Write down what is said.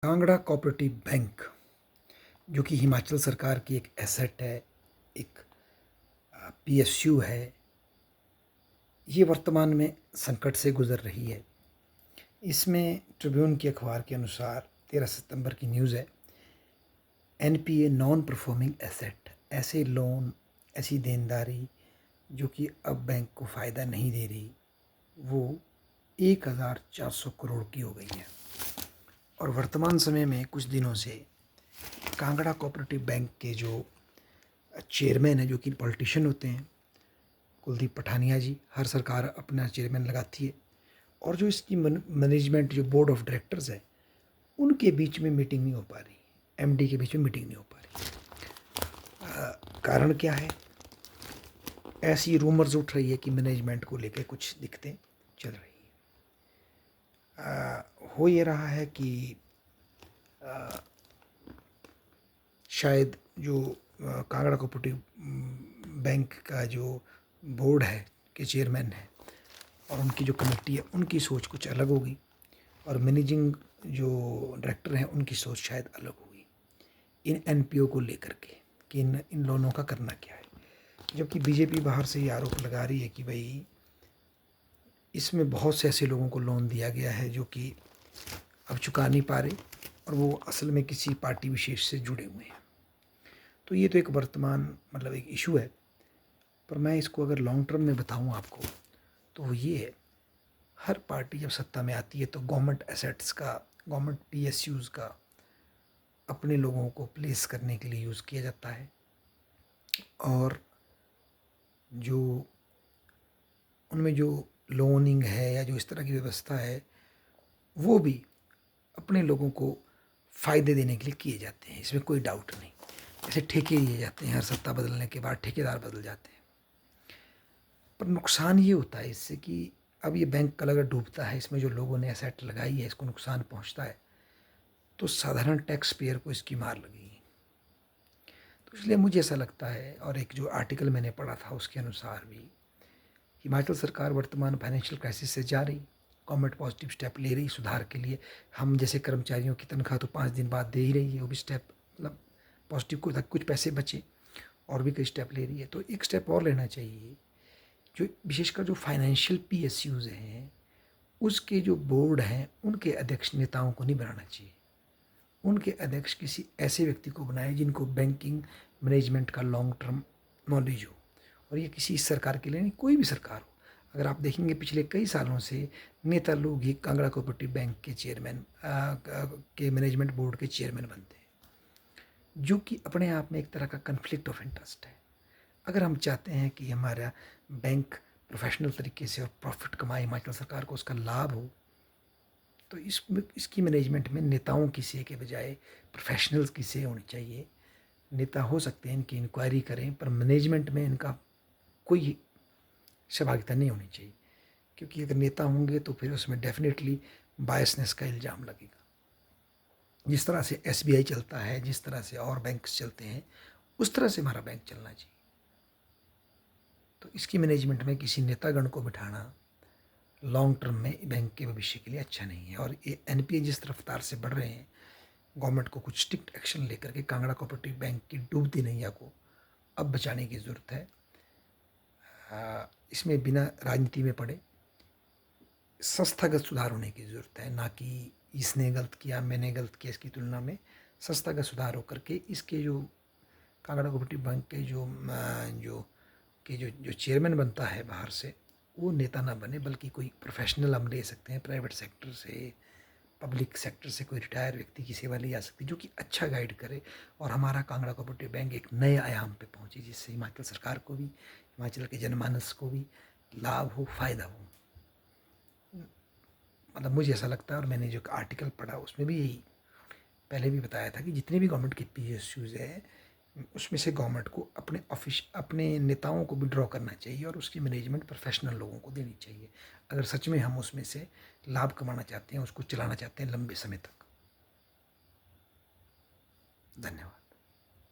Kangra cooperative bank जो कि हिमाचल सरकार की एक एसेट है, एक पीएसयू है, ये वर्तमान में संकट से गुजर रही है। इसमें ट्रिब्यून के अखबार के अनुसार 13 सितंबर की न्यूज़ है, एनपीए नॉन परफॉर्मिंग एसेट, ऐसे लोन, ऐसी देनदारी जो कि अब बैंक को फ़ायदा नहीं दे रही, वो 1400 करोड़ की हो गई है। और वर्तमान समय में कुछ दिनों से कांगड़ा कोऑपरेटिव बैंक के जो चेयरमैन हैं, जो कि पॉलिटिशियन होते हैं, कुलदीप पठानिया जी, हर सरकार अपना चेयरमैन लगाती है, और जो इसकी मैनेजमेंट, जो बोर्ड ऑफ डायरेक्टर्स है, उनके बीच में मीटिंग नहीं हो पा रही, एमडी के बीच में मीटिंग नहीं हो पा रही। कारण क्या है? ऐसी रूमर्स उठ रही है कि मैनेजमेंट को लेकर कुछ दिक्कतें चल रही है। हो ये रहा है कि शायद जो कांगड़ा कोऑपरेटिव बैंक का जो बोर्ड है के चेयरमैन है और उनकी जो कमेटी है, उनकी सोच कुछ अलग होगी, और मैनेजिंग जो डायरेक्टर हैं उनकी सोच शायद अलग होगी इन एनपीओ को लेकर के कि इन लोनों का करना क्या है। जबकि बीजेपी बाहर से ये आरोप लगा रही है कि भाई इसमें बहुत से ऐसे लोगों को लोन दिया गया है जो कि अब चुका नहीं पा रहे और वो असल में किसी पार्टी विशेष से जुड़े हुए हैं। तो ये तो एक वर्तमान मतलब एक इशू है, पर मैं इसको अगर लॉन्ग टर्म में बताऊं आपको, तो वो ये है, हर पार्टी जब सत्ता में आती है तो गवर्नमेंट एसेट्स का, गवर्नमेंट पीएसयूज़ का अपने लोगों को प्लेस करने के लिए यूज़ किया जाता है, और जो उनमें जो लोनिंग है या जो इस तरह की व्यवस्था है, वो भी अपने लोगों को फ़ायदे देने के लिए किए जाते हैं, इसमें कोई डाउट नहीं। जैसे ठेके दिए जाते हैं, हर सत्ता बदलने के बाद ठेकेदार बदल जाते हैं, पर नुकसान ये होता है इससे कि अब ये बैंक कल अगर डूबता है, इसमें जो लोगों ने एसेट लगाई है, इसको नुकसान पहुंचता है, तो साधारण टैक्स पेयर को इसकी मार लगेगी। तो इसलिए मुझे ऐसा लगता है, और एक जो आर्टिकल मैंने पढ़ा था उसके अनुसार भी हिमाचल सरकार वर्तमान फाइनेंशियल क्राइसिस से जा रही, गवर्नमेंट पॉजिटिव स्टेप ले रही सुधार के लिए। हम जैसे कर्मचारियों की तनख्वाह तो 5 दिन बाद दे ही रही है, वो भी स्टेप मतलब पॉजिटिव को तक कुछ पैसे बचे, और भी कई स्टेप ले रही है। तो एक स्टेप और लेना चाहिए, जो विशेषकर जो फाइनेंशियल पीएसयूज़ हैं उसके जो बोर्ड हैं उनके अध्यक्ष नेताओं को नहीं बनाना चाहिए, उनके अध्यक्ष किसी ऐसे व्यक्ति को बनाए जिनको बैंकिंग मैनेजमेंट का लॉन्ग टर्म नॉलेज हो। और ये किसी इस सरकार के लिए नहीं, कोई भी सरकार हो, अगर आप देखेंगे पिछले कई सालों से नेता लोग ही कांगड़ा कोऑपरेटिव बैंक के चेयरमैन के मैनेजमेंट बोर्ड के चेयरमैन बनते हैं, जो कि अपने आप में एक तरह का कन्फ्लिक्ट ऑफ इंटरेस्ट है। अगर हम चाहते हैं कि हमारा बैंक प्रोफेशनल तरीके से और प्रॉफिट कमाए, हिमाचल सरकार को उसका लाभ हो, तो इसकी मैनेजमेंट में नेताओं की से के बजाय प्रोफेशनल्स की से होनी चाहिए। नेता हो सकते हैं, इनकी इंक्वायरी करें, पर मैनेजमेंट में इनका कोई सहभागिता नहीं होनी चाहिए, क्योंकि अगर नेता होंगे तो फिर उसमें डेफिनेटली बायसनेस का इल्ज़ाम लगेगा। जिस तरह से एसबीआई चलता है, जिस तरह से और बैंक्स चलते हैं, उस तरह से हमारा बैंक चलना चाहिए। तो इसकी मैनेजमेंट में किसी नेतागण को बिठाना लॉन्ग टर्म में बैंक के भविष्य के लिए अच्छा नहीं है। और ये एनपीए जिस रफ्तार से बढ़ रहे हैं, गवर्नमेंट को कुछ स्ट्रिक्ट एक्शन लेकर के कांगड़ा कोऑपरेटिव बैंक की डूबती नैया को अब बचाने की ज़रूरत है। इसमें बिना राजनीति में पड़े संस्थागत सुधार होने की ज़रूरत है, ना कि इसने गलत किया मैंने गलत किया, इसकी तुलना में संस्थागत सुधार होकर के इसके जो कांगड़ा कोऑपरेटिव बैंक के जो चेयरमैन बनता है बाहर से, वो नेता ना बने, बल्कि कोई प्रोफेशनल हम ले सकते हैं, प्राइवेट सेक्टर से, पब्लिक सेक्टर से कोई रिटायर व्यक्ति की सेवा ली जा सकती है, जो कि अच्छा गाइड करे और हमारा कांगड़ा कोऑपरेटिव बैंक एक नए आयाम पे पहुंचे, जिससे हिमाचल सरकार को भी, हिमाचल के जनमानस को भी लाभ हो, फ़ायदा हो। मतलब मुझे ऐसा लगता है, और मैंने जो आर्टिकल पढ़ा उसमें भी यही पहले भी बताया था कि जितने भी गवर्नमेंट के पीएसयूज़ है, उसमें से गवर्नमेंट को अपने नेताओं को विड्रॉ करना चाहिए और उसकी मैनेजमेंट प्रोफेशनल लोगों को देनी चाहिए, अगर सच में हम उसमें से लाभ कमाना चाहते हैं, उसको चलाना चाहते हैं लंबे समय तक। धन्यवाद।